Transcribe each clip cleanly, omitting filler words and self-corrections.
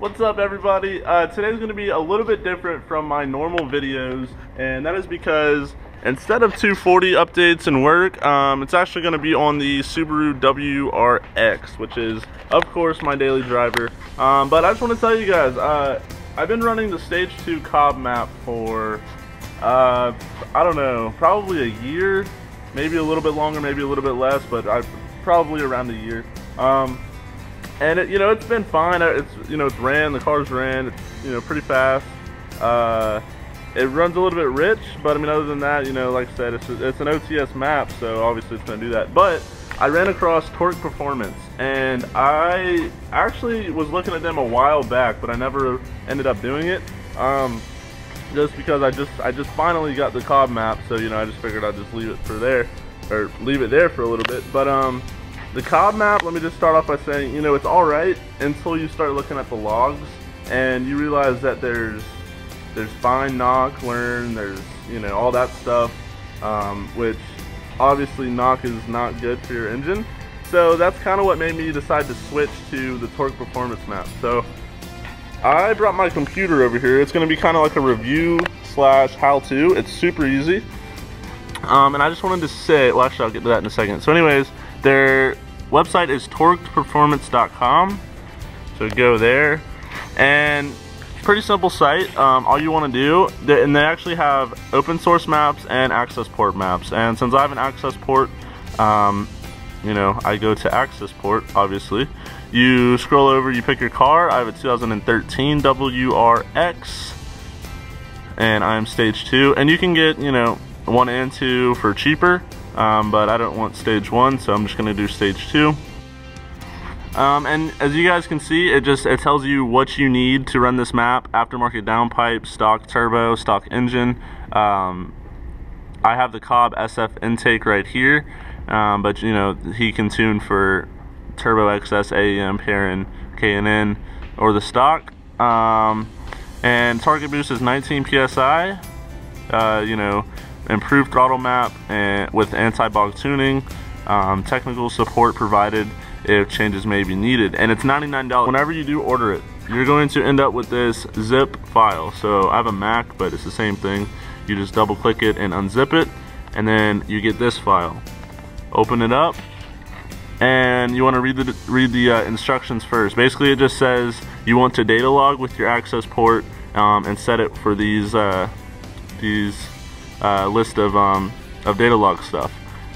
What's up, everybody? Today's going to be a little bit different from my normal videos, and that is because instead of 240 updates and work, it's actually going to be on the Subaru WRX, which is, of course, my daily driver. But I just want to tell you guys, I've been running the Stage 2 Cobb map for, I don't know, probably a year, maybe a little bit longer, maybe a little bit less, but probably around a year. And it's been fine. It's ran. The car's ran. It's pretty fast. It runs a little bit rich, but I mean, other than that, like I said, it's an OTS map, so obviously it's gonna do that. But I ran across TorquedPerformance, and I actually was looking at them a while back, but I never ended up doing it. Just because I just finally got the Cobb map, so I just figured I'd just leave it there for a little bit. But the Cobb map, let me just start off by saying, it's alright until you start looking at the logs and you realize that there's fine knock, learn, there's, all that stuff, which obviously knock is not good for your engine. So that's kind of what made me decide to switch to the TorquedPerformance map. So I brought my computer over here. It's going to be kind of like a review / how-to. It's super easy. And I just wanted to say, well, actually I'll get to that in a second. So anyways, their website is TorquedPerformance.com, so go there, and pretty simple site. All you want to do, and they actually have open source maps and access port maps, and since I have an access port, I go to access port, obviously. You scroll over, you pick your car. I have a 2013 WRX, and I'm stage 2, and you can get 1 and 2 for cheaper. But I don't want stage 1, so I'm just going to do stage 2. And as you guys can see, it tells you what you need to run this map: aftermarket downpipe, stock turbo, stock engine. I have the Cobb SF intake right here, but he can tune for turbo XS, AEM, Perrin, K&N, or the stock. And target boost is 19 psi. Improved throttle map and with anti-bog tuning, technical support provided if changes may be needed, and it's $99. Whenever you do order it, you're going to end up with this zip file. So I have a Mac, but it's the same thing. You just double click it and unzip it, and then you get this file. Open it up, and you want to read the instructions first. Basically, it just says you want to data log with your access port and set it for these list of data log stuff,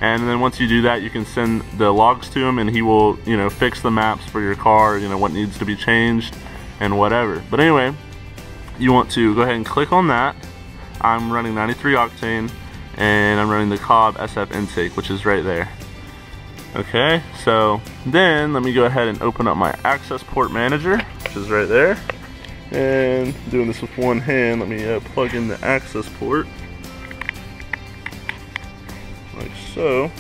and then once you do that, you can send the logs to him, and he will fix the maps for your car, what needs to be changed and whatever. But anyway, you want to go ahead and click on that. I'm running 93 octane, and I'm running the Cobb SF intake, which is right there. Okay, so then let me go ahead and open up my access port manager, which is right there, and doing this with one hand. Let me plug in the access port like so.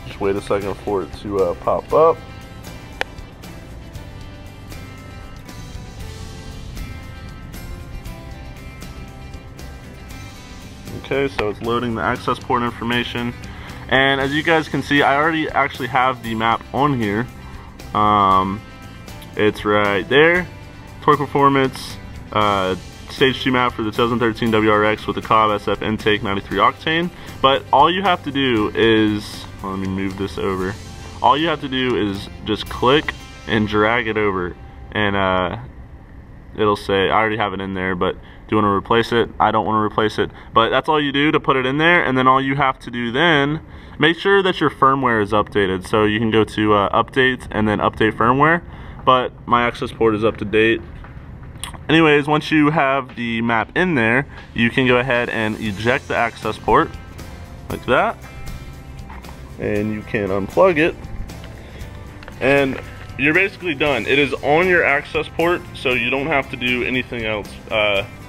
Just wait a second for it to pop up. Okay, so it's loading the access port information, and as you guys can see, I already actually have the map on here. It's right there, TorquedPerformance Stage 2 map for the 2013 WRX with the Cobb SF intake 93 octane. But all you have to do is, let me move this over. All you have to do is just click and drag it over, and it'll say, I already have it in there, but do you want to replace it? I don't want to replace it. But that's all you do to put it in there, and then all you have to do then, make sure that your firmware is updated. So you can go to updates and then update firmware, but my access port is up to date. Anyways, once you have the map in there, you can go ahead and eject the access port like that, and you can unplug it, and you're basically done. It is on your access port, so you don't have to do anything else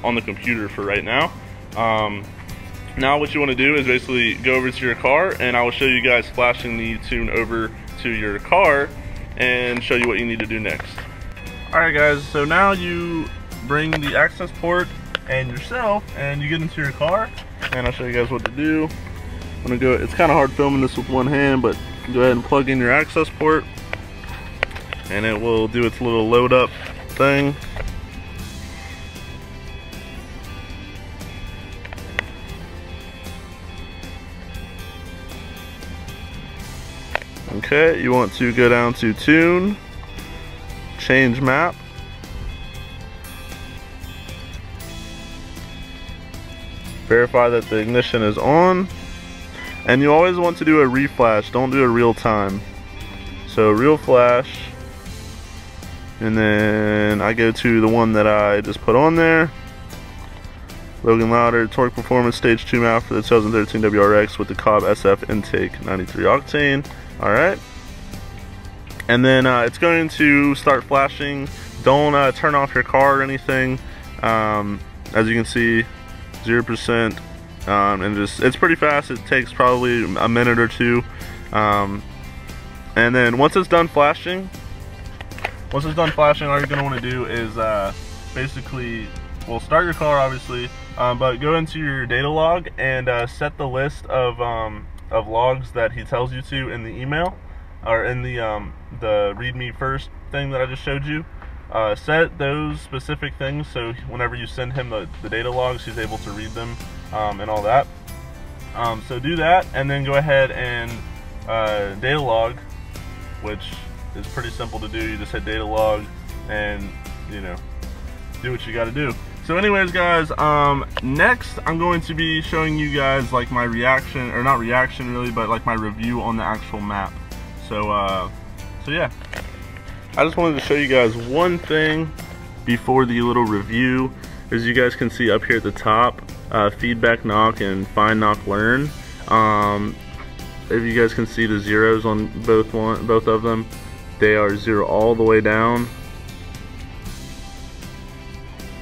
on the computer for right now. Now what you want to do is basically go over to your car, and I will show you guys flashing the tune over to your car and show you what you need to do next. Alright guys, so now you bring the access port and yourself, and you get into your car, and I'll show you guys what to do. I'm gonna go, it's kind of hard filming this with one hand, but go ahead and plug in your access port. and it will do its little load up thing. Okay, you want to go down to tune, change map, verify that the ignition is on, and you always want to do a reflash, don't do a real time. So real flash, and then I go to the one that I just put on there, Logan Lowder TorquedPerformance Stage 2 map for the 2013 WRX with the Cobb SF intake 93 octane. Alright, and then it's going to start flashing. Don't turn off your car or anything. As you can see, 0%, and it's pretty fast. It takes probably a minute or two, and then once it's done flashing, all you're going to want to do is basically, well, start your car obviously, but go into your data log and set the list of logs that he tells you to in the email, or in the read me first thing that I just showed you. Set those specific things so whenever you send him the data logs, he's able to read them and all that. So do that, and then go ahead and data log, which is pretty simple to do. You just hit data log and, you know, do what you got to do. So anyways guys, next I'm going to be showing you guys like my reaction, or not reaction really, but like my review on the actual map. So yeah, I just wanted to show you guys one thing before the little review. As you guys can see up here at the top, feedback knock and find knock learn. If you guys can see the zeros on both of them, they are 0 all the way down.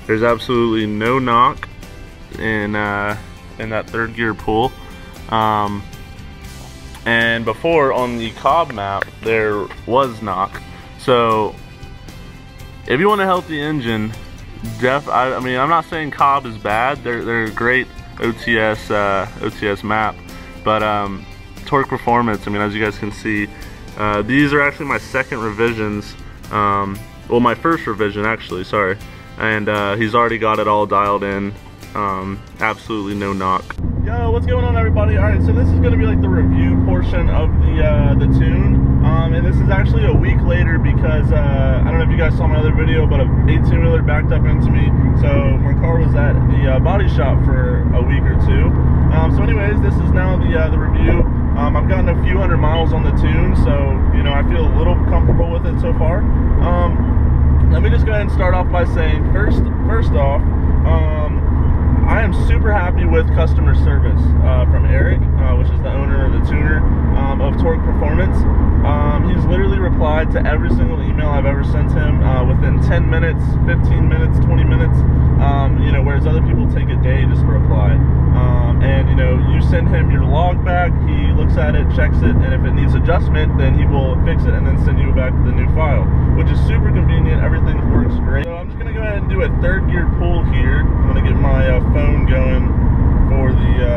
There's absolutely no knock in that third gear pull. And before on the Cobb map, there was knock. So if you want a healthy engine, I mean, I'm not saying Cobb is bad. They're a great OTS map, but TorquedPerformance, I mean, as you guys can see, these are actually my second revisions. Well, my first revision actually, sorry. And he's already got it all dialed in. Absolutely no knock. Yo, what's going on everybody? Alright, so this is going to be like the review portion of the tune. And this is actually a week later because I don't know if you guys saw my other video, but a 18-wheeler backed up into me. So my car was at the body shop for a week or two. So anyways, this is now the review. I've gotten a few hundred miles on the tune, so you know, I feel a little comfortable with it so far. Let me just go ahead and start off by saying, first off, I am super happy with customer service from Eric, which is the owner of the tuner of TorquedPerformance. He's literally replied to every single email I've ever sent him within 10 minutes, 15 minutes, 20 minutes, you know, whereas other people take a day just to reply. And you know, you send him your log back, he looks at it, checks it, and if it needs adjustment, then he will fix it and then send you back the new file, which is super convenient. Everything works great. So I'm just gonna go ahead and do a third gear pull here. I'm gonna get my phone going for this.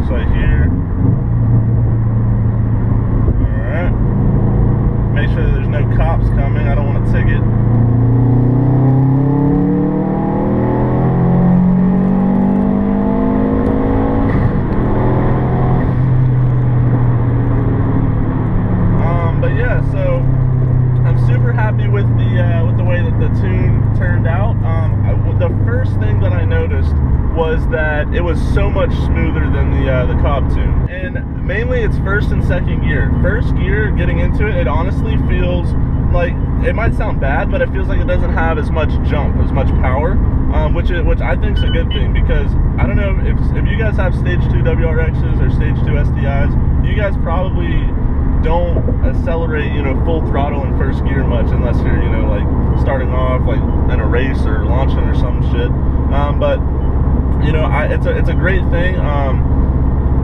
So here. Alright. Make sure that there's no cops coming. I don't want a ticket. But yeah, so I'm super happy with the way that the tune turned out. The first thing that I noticed was that it was so much smoother than the Cobb tune, and mainly it's first and second gear. First gear, getting into it, it honestly feels like, it might sound bad, but it feels like it doesn't have as much jump, as much power, which I think is a good thing, because I don't know if you guys have stage 2 WRXs or stage 2 SDIs, you guys probably don't accelerate, you know, full throttle in first gear much, unless you're, you know, like starting off like in a race or launching or some shit. But you know, it's a great thing.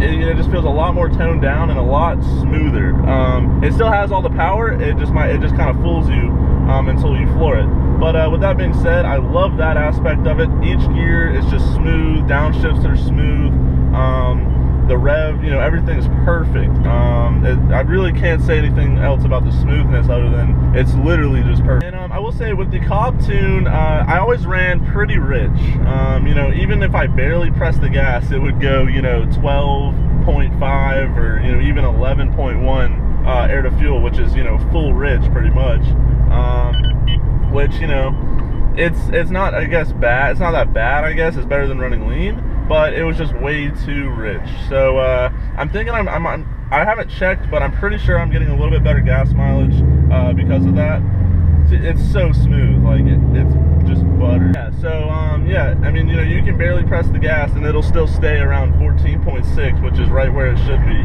It just feels a lot more toned down and a lot smoother. It still has all the power. It just kind of fools you until you floor it. But with that being said, I love that aspect of it. Each gear is just smooth. Downshifts are smooth. The rev, you know, everything's perfect. really can't say anything else about the smoothness other than it's literally just perfect. And I will say with the Cobb tune, I always ran pretty rich. You know, even if I barely pressed the gas, it would go, you know, 12.5 or, you know, even 11.1 air to fuel, which is, you know, full rich pretty much. Which, you know, it's not, I guess, bad. It's not that bad, I guess. It's better than running lean, but it was just way too rich. So I'm thinking I haven't checked, but I'm pretty sure I'm getting a little bit better gas mileage because of that. It's so smooth, like it's just butter. Yeah, so yeah, I mean, you know, you can barely press the gas and it'll still stay around 14.6, which is right where it should be,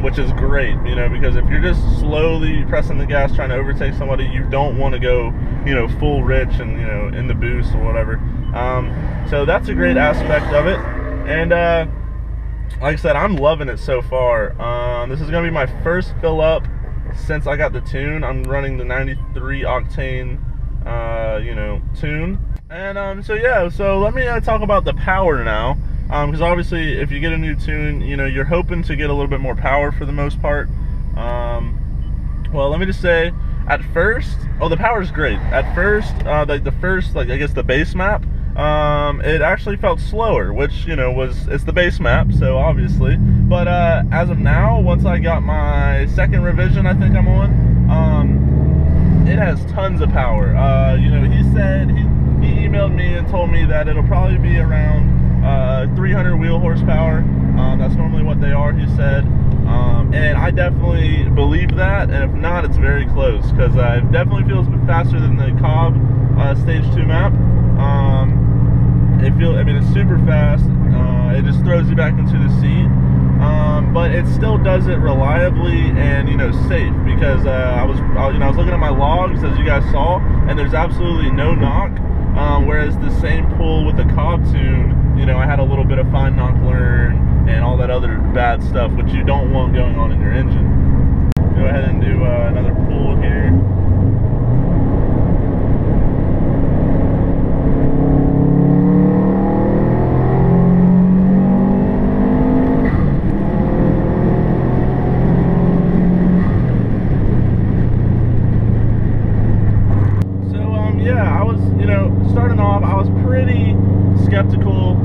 which is great, you know, because if you're just slowly pressing the gas trying to overtake somebody, you don't want to go, you know, full rich and, you know, in the boost or whatever. So that's a great aspect of it. And like I said, I'm loving it so far. This is gonna be my first fill up since I got the tune. I'm running the 93 octane you know, tune. And so yeah, so let me talk about the power now, because obviously if you get a new tune, you know, you're hoping to get a little bit more power for the most part. Well, let me just say, at first, the power's great. At first, like the first, like I guess the base map, it actually felt slower, which, you know, it's the base map, so obviously. But as of now, once I got my second revision, I think I'm on, it has tons of power. You know, he said, he emailed me and told me that it'll probably be around 300 wheel horsepower. That's normally what they are, he said. And I definitely believe that, and if not, it's very close, because it definitely feels a bit faster than the Cobb Stage 2 map. I mean, it's super fast. It just throws you back into the seat. But it still does it reliably and, you know, safe, because I was looking at my logs, as you guys saw, and there's absolutely no knock. Whereas the same pull with the Cobb tune, you know, I had a little bit of fine knock learn and all that other bad stuff, which you don't want going on in your engine. Go ahead and do another pull here. Starting off, I was pretty skeptical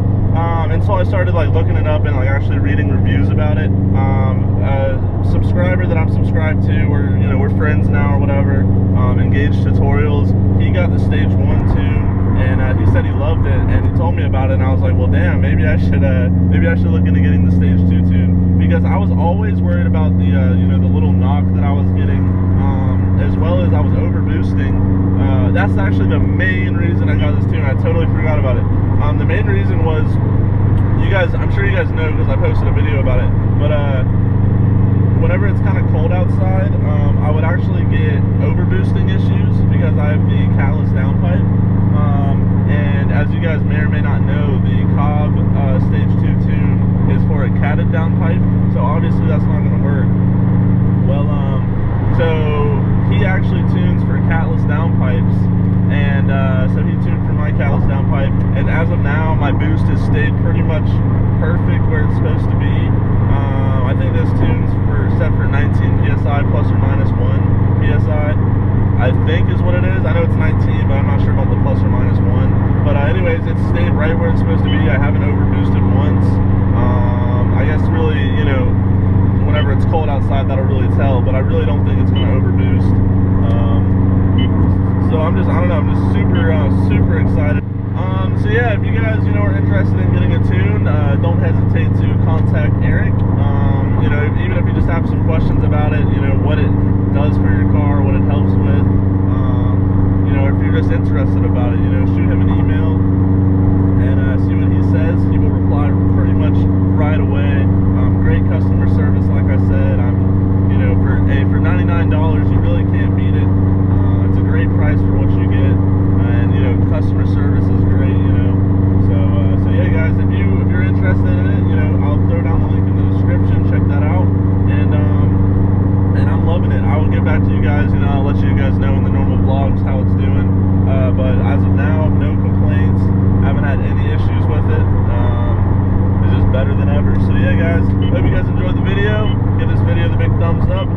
until I started like looking it up and like actually reading reviews about it. A subscriber that I'm subscribed to, we're friends now or whatever, Engaged Tutorials, he got the Stage 1 tune, and he said he loved it, and he told me about it, and I was like, well, damn, maybe I should look into getting the Stage 2 tune, because I was always worried about the the little knock that I was getting, as well as I was over boosting. That's actually the main reason I got this tune. I totally forgot about it. The main reason was, I'm sure you guys know because I posted a video about it, but whenever it's kind of cold outside, I would actually get over boosting issues because I have the catless downpipe. And as you guys may or may not know, the Cobb Stage 2 tune is for a catted downpipe, so obviously that's not going to work. Well, so he actually tunes for catless downpipes, and so he tuned for my catless downpipe, and as of now my boost has stayed pretty much perfect where it's supposed to be. I think this tune's set for 19 psi plus or minus 1 psi, I think is what it is. I know it's 19, but I'm not sure about the plus or minus 1. But anyways, it's stayed right where it's supposed to be. I haven't over boosted once. I guess really, you know, whenever it's cold outside, that'll really tell, but I really don't think it's going to overboost. So I don't know, I'm just super excited. So yeah, if you guys, are interested in getting a tune, don't hesitate to contact Eric. Even if you just have some questions about it, what it does for your car, what it helps with, if you're just interested about it, shoot him an email and see what he says. He will reply pretty much right away. Great customer service, like I said. For $99, you really can't beat it. It's a great price for what you get, and customer service is great. So yeah, guys, if you're interested in it, I'll throw down the link in the description. Check that out, and I'm loving it. I will get back to you guys. I'll let you guys know in the normal vlogs how it's doing. But as of now, no complaints. Haven't had any issues with it. It's just better than ever. So yeah, guys, hope you guys enjoyed the video. Give this video the big thumbs up.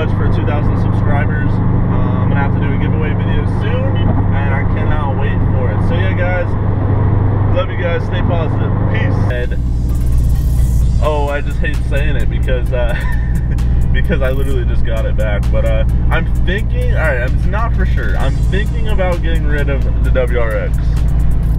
much for 2,000 subscribers. I'm gonna have to do a giveaway video soon, and I cannot wait for it. So yeah, guys, love you guys. Stay positive. Peace. And, oh, I just hate saying it because because I literally just got it back. But I'm thinking. All right, it's not for sure. I'm thinking about getting rid of the WRX.